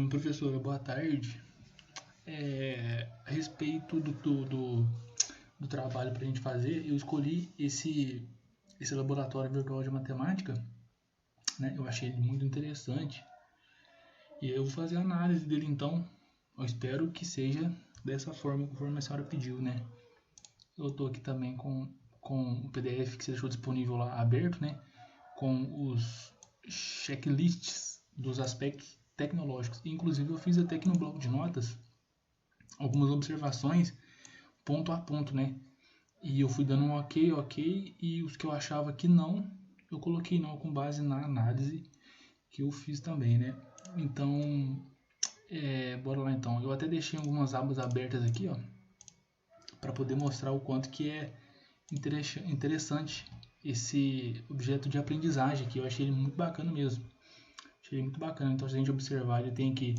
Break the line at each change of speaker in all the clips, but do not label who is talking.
Professora, boa tarde. A respeito do trabalho para a gente fazer, eu escolhi esse laboratório virtual de matemática, né? Eu achei ele muito interessante e eu vou fazer a análise dele então. Eu espero que seja dessa forma, conforme a senhora pediu, né? Eu estou aqui também com o PDF que você deixou disponível lá aberto, né? Com os checklists dos aspectos tecnológicos. Inclusive eu fiz até aqui no bloco de notas algumas observações ponto a ponto, né? E eu fui dando um ok, e os que eu achava que não, eu coloquei não com base na análise que eu fiz também, né? Então, bora lá então. Eu até deixei algumas abas abertas aqui, ó, para poder mostrar o quanto que é interessante esse objeto de aprendizagem aqui. Eu achei ele muito bacana mesmo. Achei ele muito bacana. Então, se a gente observar, ele tem aqui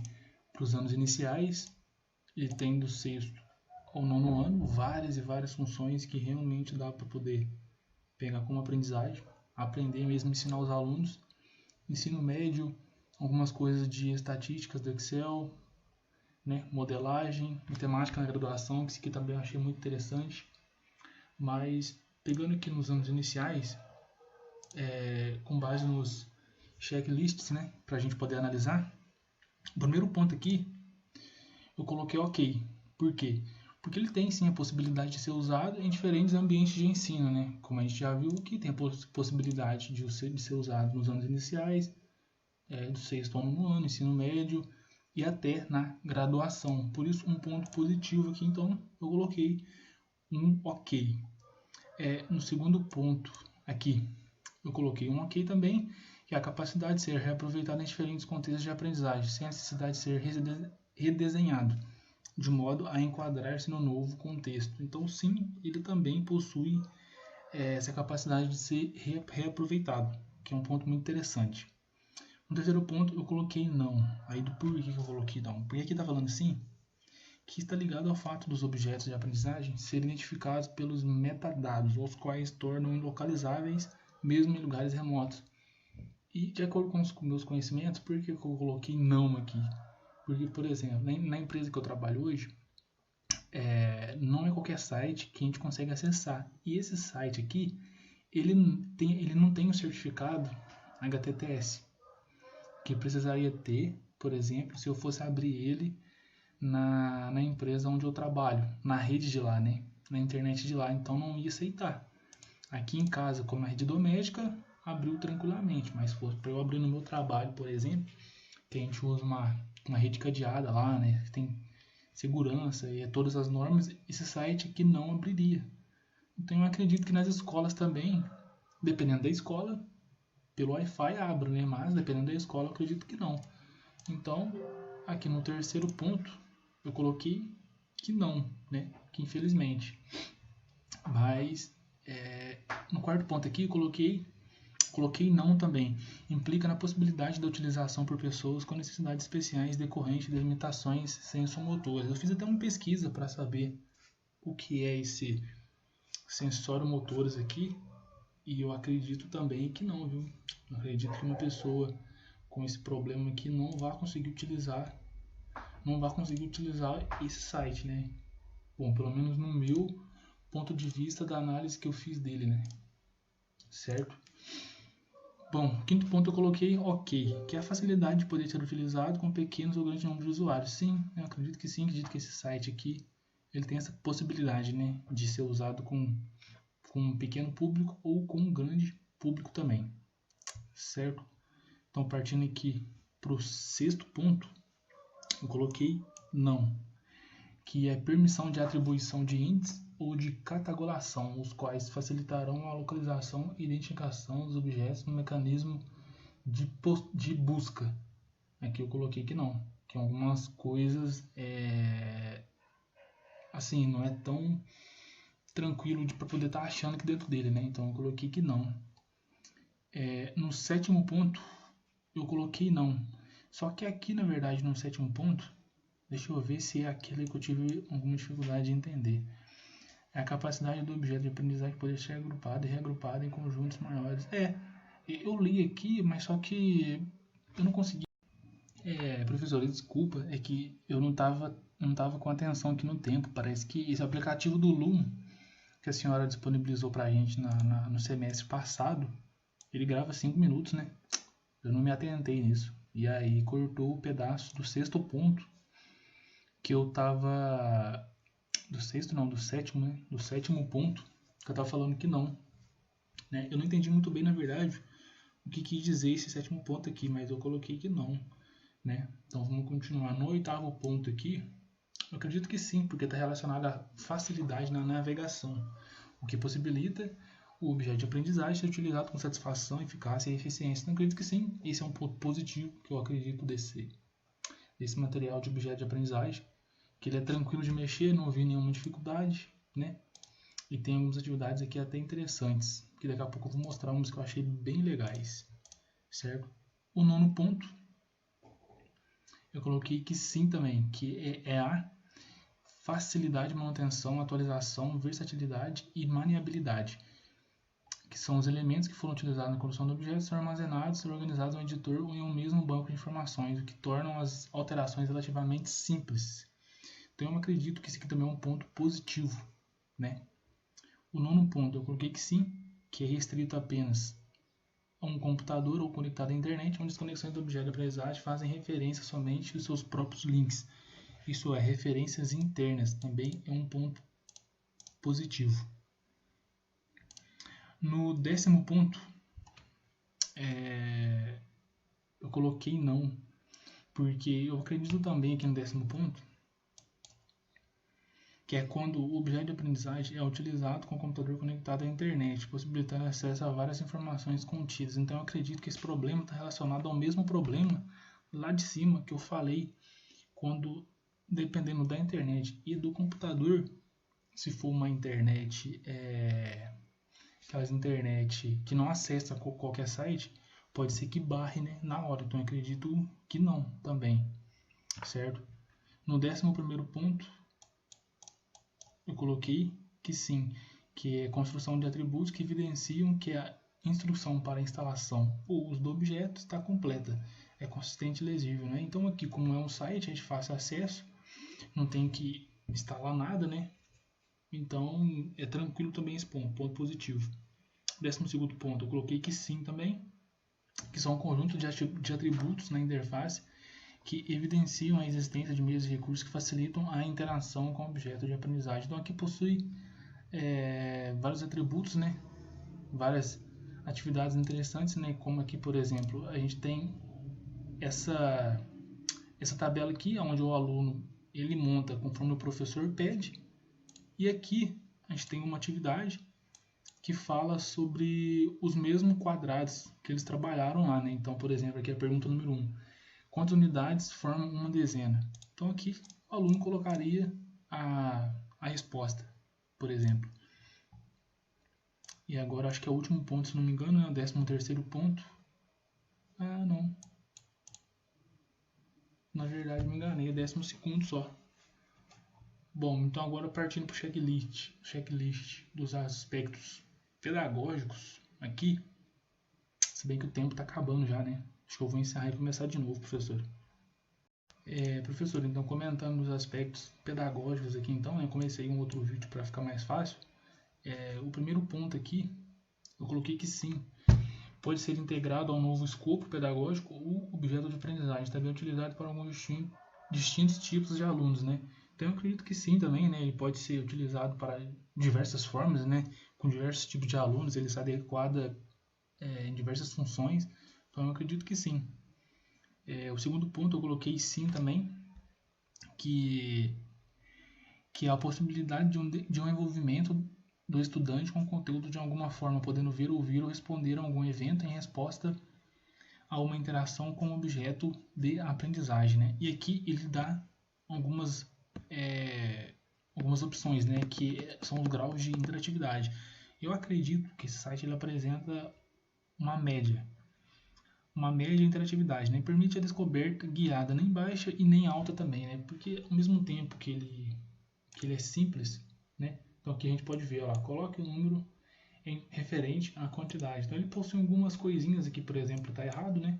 para os anos iniciais, ele tem do sexto ao nono ano várias e várias funções que realmente dá para poder pegar como aprendizagem, aprender mesmo, ensinar os alunos. Ensino médio, algumas coisas de estatísticas do Excel, né, modelagem, matemática na graduação, que isso aqui também eu achei muito interessante. Mas pegando aqui nos anos iniciais, com base nos checklists, né, para a gente poder analisar, o primeiro ponto aqui eu coloquei ok. Por quê? Porque ele tem sim a possibilidade de ser usado em diferentes ambientes de ensino, né? Como a gente já viu que tem a possibilidade de ser usado nos anos iniciais, do sexto ao nono ano, ensino médio e até na graduação. Por isso, um ponto positivo aqui, então eu coloquei um ok. No segundo ponto aqui, eu coloquei um ok também, que é a capacidade de ser reaproveitada em diferentes contextos de aprendizagem, sem a necessidade de ser redesenhado, de modo a enquadrar-se no novo contexto. Então, sim, ele também possui essa capacidade de ser reaproveitado, que é um ponto muito interessante. No terceiro ponto, eu coloquei não. Aí, do porquê que eu coloquei não? Porque aqui está falando assim, que está ligado ao fato dos objetos de aprendizagem serem identificados pelos metadados, os quais tornam ilocalizáveis mesmo em lugares remotos. E, de acordo com os meus conhecimentos, por que eu coloquei não aqui? Porque, por exemplo, na empresa que eu trabalho hoje, não é qualquer site que a gente consegue acessar. E esse site aqui, ele não tem o certificado HTTPS, que precisaria ter, por exemplo, se eu fosse abrir ele na empresa onde eu trabalho, na rede de lá, né? Na internet de lá, então não ia aceitar. Aqui em casa, como a rede doméstica, abriu tranquilamente, mas se fosse para eu abrir no meu trabalho, por exemplo, que a gente usa uma rede cadeada lá, né? Tem segurança e todas as normas, esse site aqui não abriria. Então eu acredito que nas escolas também, dependendo da escola, pelo Wi-Fi abre, né? Mas dependendo da escola, eu acredito que não. Então, aqui no terceiro ponto, eu coloquei que não, né? Que infelizmente. Mas no quarto ponto aqui, eu coloquei não também. Implica na possibilidade da utilização por pessoas com necessidades especiais decorrentes de limitações sensomotoras. Eu fiz até uma pesquisa para saber o que é esse sensório motores aqui, e eu acredito também que não, viu? Eu acredito que uma pessoa com esse problema aqui não vai conseguir utilizar esse site, né? Bom, pelo menos no meu ponto de vista da análise que eu fiz dele, né? Certo? Bom, quinto ponto eu coloquei ok, que é a facilidade de poder ser utilizado com pequenos ou grandes números de usuários. Sim, eu acredito que sim, acredito que esse site aqui ele tem essa possibilidade, né, de ser usado com um pequeno público ou com um grande público também, certo? Então, partindo aqui para o sexto ponto, eu coloquei não, que é permissão de atribuição de índices ou de catalogação, os quais facilitarão a localização e identificação dos objetos no mecanismo de busca. Aqui eu coloquei que não, que algumas coisas assim, não é tão tranquilo para poder estar achando que dentro dele, né? Então eu coloquei que não. No sétimo ponto eu coloquei não. Só que aqui, na verdade, no sétimo ponto, deixa eu ver se é aquele que eu tive alguma dificuldade de entender. É a capacidade do objeto de aprendizagem poder ser agrupado e reagrupado em conjuntos maiores. Eu li aqui, mas só que eu não consegui. Professor, desculpa, é que eu não tava com atenção aqui no tempo. Parece que esse aplicativo do Loom que a senhora disponibilizou pra gente no semestre passado, ele grava 5 minutos, né? Eu não me atentei nisso. E aí cortou o pedaço do sexto ponto que eu tava... Do sexto não, do sétimo, né? Do sétimo ponto que eu tava falando que não, né? Eu não entendi muito bem, na verdade, o que quis dizer esse sétimo ponto aqui, mas eu coloquei que não, né? Então vamos continuar. No oitavo ponto aqui, eu acredito que sim, porque está relacionado à facilidade na navegação, o que possibilita o objeto de aprendizagem ser utilizado com satisfação, eficácia e eficiência. Então, eu acredito que sim, esse é um ponto positivo que eu acredito desse material de objeto de aprendizagem, que ele é tranquilo de mexer, não vi nenhuma dificuldade, né? E tem algumas atividades aqui até interessantes, que daqui a pouco eu vou mostrar umas que eu achei bem legais, certo? O nono ponto, eu coloquei que sim também, que é a facilidade de manutenção, atualização, versatilidade e maniabilidade, que são os elementos que foram utilizados na construção do objeto, são armazenados e organizados no editor ou em um mesmo banco de informações, o que tornam as alterações relativamente simples. Então eu acredito que esse aqui também é um ponto positivo, né? O nono ponto eu coloquei que sim, que é restrito apenas a um computador ou conectado à internet, onde as conexões do objeto de aprendizagem fazem referência somente aos seus próprios links. Isso é, referências internas, também é um ponto positivo. No décimo ponto, eu coloquei não, porque eu acredito também aqui no décimo ponto, que é quando o objeto de aprendizagem é utilizado com o computador conectado à internet, possibilitando acesso a várias informações contidas. Então eu acredito que esse problema está relacionado ao mesmo problema lá de cima que eu falei, quando, dependendo da internet e do computador, se for uma internet, aquelas internet que não acessa qualquer site, pode ser que barre, né, na hora. Então eu acredito que não também, certo? No 11º ponto, eu coloquei que sim, que é construção de atributos que evidenciam que a instrução para a instalação ou uso do objeto está completa, é consistente e legível, né? Então aqui, como é um site, a gente faz acesso, não tem que instalar nada, né? Então é tranquilo também esse ponto positivo. 12º ponto, eu coloquei que sim também, que são um conjunto de atributos na interface que evidenciam a existência de meios e recursos que facilitam a interação com o objeto de aprendizagem. Então aqui possui vários atributos, né? Várias atividades interessantes, né? Como aqui, por exemplo, a gente tem essa tabela aqui, onde o aluno ele monta conforme o professor pede, e aqui a gente tem uma atividade que fala sobre os mesmos quadrados que eles trabalharam lá, né? Então, por exemplo, aqui é a pergunta número 1. Quantas unidades formam uma dezena? Então aqui o aluno colocaria a resposta, por exemplo. E agora acho que é o último ponto, se não me engano, é o 13º ponto. Ah, não. Na verdade me enganei, é 12º só. Bom, então agora partindo para o checklist dos aspectos pedagógicos aqui. Se bem que o tempo está acabando já, né? Acho que eu vou encerrar e começar de novo, professor. Professor, então comentando os aspectos pedagógicos aqui, então, eu comecei um outro vídeo para ficar mais fácil. O primeiro ponto aqui, eu coloquei que sim, pode ser integrado ao novo escopo pedagógico ou objeto de aprendizagem, também utilizado para alguns distintos tipos de alunos, né? Então eu acredito que sim também, né? Ele pode ser utilizado para diversas formas, né? Com diversos tipos de alunos, ele se adequada em diversas funções. Então eu acredito que sim. O segundo ponto eu coloquei sim também, que é a possibilidade de um envolvimento do estudante com o conteúdo de alguma forma, podendo ver, ouvir ou responder a algum evento em resposta a uma interação com o objeto de aprendizagem, né? E aqui ele dá algumas opções, né? Que são os graus de interatividade. Eu acredito que esse site ele apresenta uma média de interatividade, né? Permite a descoberta guiada nem baixa e nem alta também, né? Porque ao mesmo tempo que ele é simples, né? Então aqui a gente pode ver, ó, coloque o número referente à quantidade. Então ele possui algumas coisinhas aqui, por exemplo, está errado, né?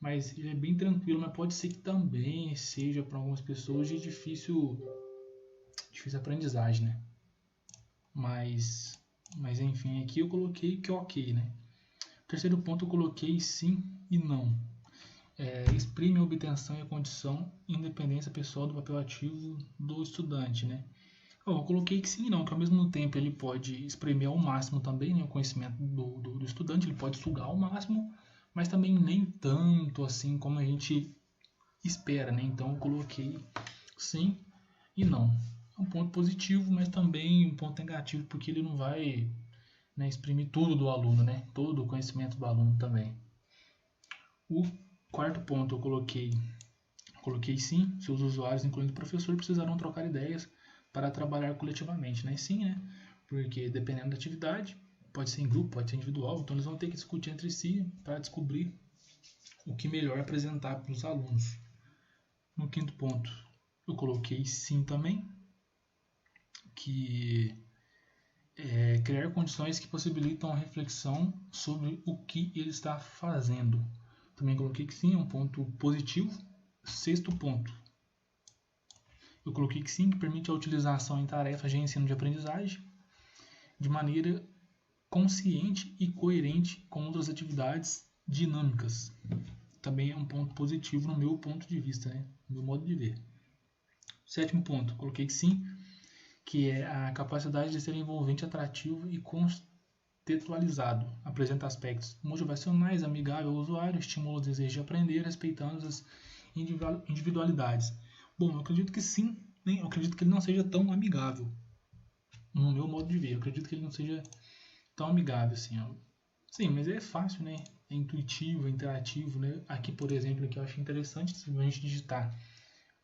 mas ele é bem tranquilo, mas pode ser que também seja para algumas pessoas de difícil aprendizagem, né? Mas enfim, aqui eu coloquei que é ok, né? Terceiro ponto eu coloquei sim e não. Exprime a obtenção e a condição independência pessoal do papel ativo do estudante, né? Eu coloquei que sim e não, que ao mesmo tempo ele pode exprimir ao máximo também, né, o conhecimento do estudante, ele pode sugar ao máximo, mas também nem tanto assim como a gente espera, né? Então eu coloquei sim e não. É um ponto positivo, mas também um ponto negativo, porque ele não vai, né, exprimir tudo do aluno, né? Todo o conhecimento do aluno também. O quarto ponto eu coloquei sim, seus usuários, incluindo o professor, precisarão trocar ideias para trabalhar coletivamente, né? Sim, né? Porque dependendo da atividade, pode ser em grupo, pode ser individual, então eles vão ter que discutir entre si para descobrir o que melhor apresentar para os alunos. No quinto ponto, eu coloquei sim também, que criar condições que possibilitam a reflexão sobre o que ele está fazendo. Também coloquei que sim, é um ponto positivo. Sexto ponto, eu coloquei que sim, que permite a utilização em tarefas de ensino de aprendizagem de maneira consciente e coerente com outras atividades dinâmicas. Também é um ponto positivo no meu ponto de vista, né? No meu modo de ver. Sétimo ponto, coloquei que sim, que é a capacidade de ser envolvente, atrativo e contextualizado. Apresenta aspectos motivacionais, amigável ao usuário, estimula o desejo de aprender, respeitando as individualidades. Bom, eu acredito que sim, né? Eu acredito que ele não seja tão amigável, no meu modo de ver. Eu acredito que ele não seja tão amigável assim, ó. Sim, mas é fácil, né? É intuitivo, é interativo, né? Aqui, por exemplo, aqui eu achei interessante, se a gente digitar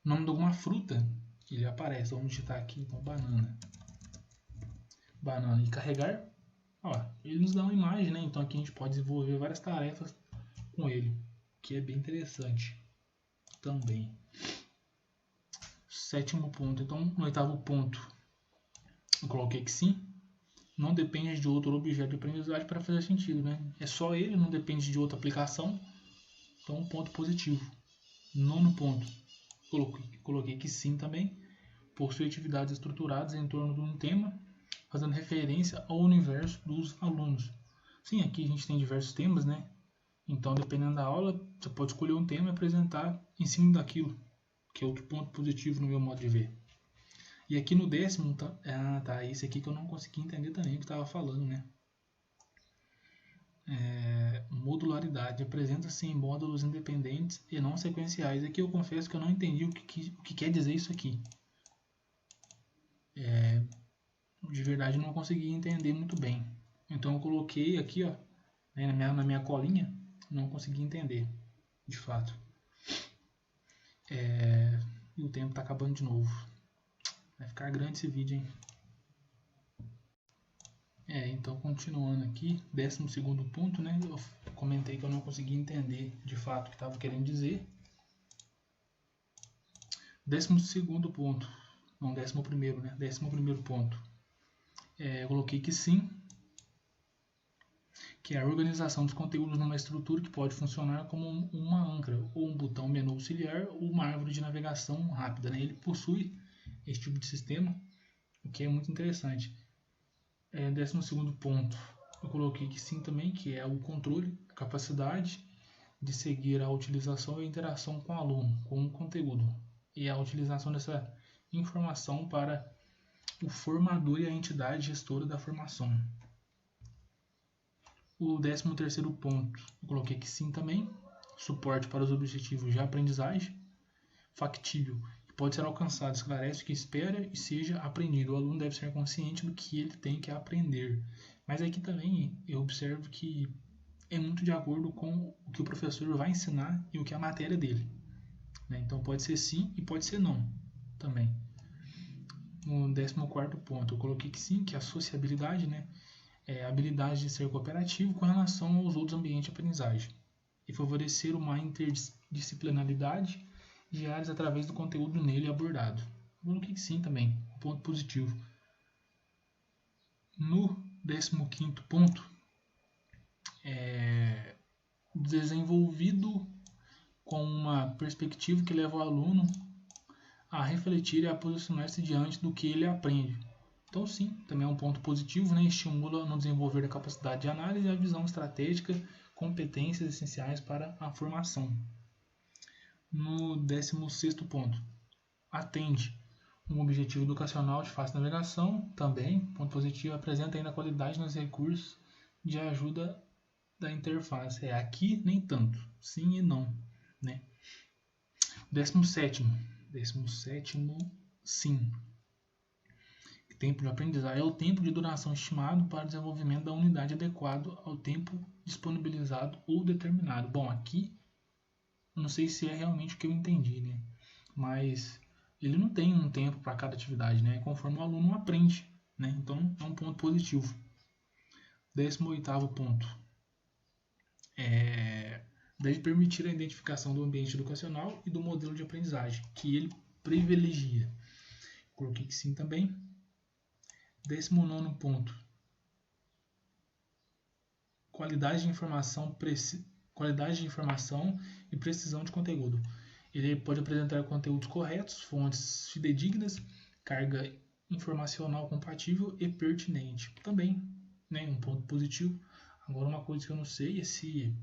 o nome de alguma fruta, ele aparece. Vamos digitar aqui, então, banana. Banana. E carregar, ó, ele nos dá uma imagem, né? Então aqui a gente pode desenvolver várias tarefas com ele, que é bem interessante também. Sétimo ponto. Então, no oitavo ponto, eu coloquei que sim, não depende de outro objeto de aprendizagem para fazer sentido, né? É só ele, não depende de outra aplicação. Então, um ponto positivo. Nono ponto, coloquei que sim também, possui atividades estruturadas em torno de um tema, fazendo referência ao universo dos alunos. Sim, aqui a gente tem diversos temas, né? Então, dependendo da aula, você pode escolher um tema e apresentar em cima daquilo, que é outro ponto positivo no meu modo de ver. E aqui no décimo, tá, esse aqui que eu não consegui entender também o que estava falando, né? Modularidade, apresenta-se em módulos independentes e não sequenciais. Aqui eu confesso que eu não entendi o que quer dizer isso aqui. De verdade não consegui entender muito bem. Então eu coloquei aqui, ó, né, na minha colinha, não consegui entender, de fato. E o tempo está acabando de novo. Vai ficar grande esse vídeo, hein? Então continuando aqui, 12º ponto, né? Eu comentei que eu não consegui entender de fato o que estava querendo dizer. 12º ponto, não, 11º, né? 11º ponto. Eu coloquei que sim, que é a organização dos conteúdos numa estrutura que pode funcionar como uma âncora, ou um botão menu auxiliar, ou uma árvore de navegação rápida, né? Ele possui esse tipo de sistema, o que é muito interessante. 12º ponto, eu coloquei que sim também, que é o controle, a capacidade de seguir a utilização e a interação com o aluno, com o conteúdo, e a utilização dessa informação para o formador e a entidade gestora da formação. O 13º ponto, eu coloquei que sim também, suporte para os objetivos de aprendizagem, factível, que pode ser alcançado, esclarece o que espera e seja aprendido. O aluno deve ser consciente do que ele tem que aprender. Mas aqui também eu observo que é muito de acordo com o que o professor vai ensinar e o que é a matéria dele. Então pode ser sim e pode ser não também. No 14º ponto, eu coloquei que sim, que é a sociabilidade, né? A habilidade de ser cooperativo com relação aos outros ambientes de aprendizagem e favorecer uma interdisciplinaridade de áreas através do conteúdo nele abordado. Eu coloquei que sim também, um ponto positivo. No 15º ponto, desenvolvido com uma perspectiva que leva o aluno a refletir e a posicionar-se diante do que ele aprende. Então, sim, também é um ponto positivo, né? Estimula no desenvolver a capacidade de análise e a visão estratégica, competências essenciais para a formação. No 16º ponto, atende um objetivo educacional de fácil navegação, também, ponto positivo, apresenta ainda qualidade nos recursos de ajuda da interface. Aqui nem tanto, sim e não, né? 17º, sim. Tempo de aprendizagem é o tempo de duração estimado para o desenvolvimento da unidade adequado ao tempo disponibilizado ou determinado. Bom, aqui não sei se é realmente o que eu entendi, né? Mas ele não tem um tempo para cada atividade, né? Conforme o aluno aprende, né? Então é um ponto positivo. 18º ponto deve permitir a identificação do ambiente educacional e do modelo de aprendizagem que ele privilegia. Coloquei que sim também. 19º ponto. Qualidade de informação e precisão de conteúdo. Ele pode apresentar conteúdos corretos, fontes fidedignas, carga informacional compatível e pertinente. Também, né, um ponto positivo. Agora, uma coisa que eu não sei é se,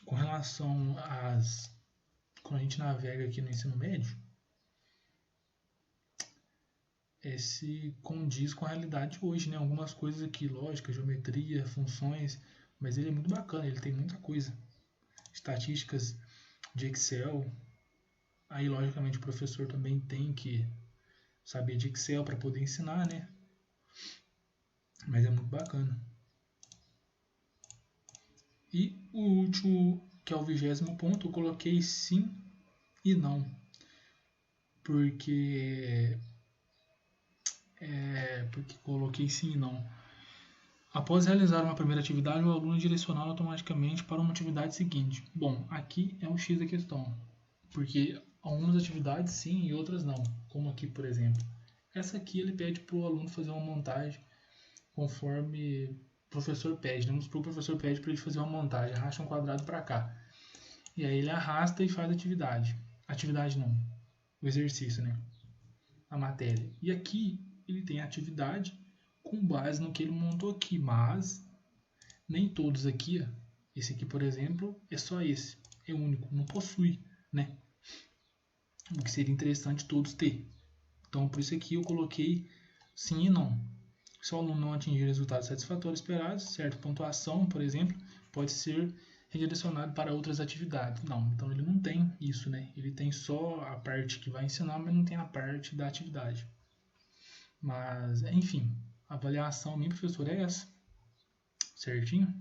com relação às... Quando a gente navega aqui no ensino médio, se condiz com a realidade hoje, né? Algumas coisas aqui, lógica, geometria, funções, mas ele é muito bacana, ele tem muita coisa. Estatísticas de Excel, aí logicamente o professor também tem que saber de Excel para poder ensinar, né? Mas é muito bacana. E o último, que é o 20º ponto, eu coloquei sim e não. Porque coloquei sim e não. Após realizar uma primeira atividade, o aluno é direcionado automaticamente para uma atividade seguinte. Bom, aqui é o X da questão, porque algumas atividades sim e outras não, como aqui, por exemplo. Essa aqui ele pede para o aluno fazer uma montagem conforme o professor pede. Vamos supor que o professor pede para ele fazer uma montagem, arrasta um quadrado para cá. E aí ele arrasta e faz a atividade. Atividade não, o exercício, né? A matéria. E aqui ele tem a atividade com base no que ele montou aqui, mas nem todos aqui, esse aqui, por exemplo, é só esse, é único, não possui, né? O que seria interessante todos ter. Então, por isso aqui eu coloquei sim e não. Se o aluno não atingir resultados satisfatórios esperados, certa pontuação, por exemplo, pode ser redirecionado para outras atividades. Não, então ele não tem isso, né? Ele tem só a parte que vai ensinar, mas não tem a parte da atividade. Mas, enfim, a avaliação minha, professor, é essa. Certinho?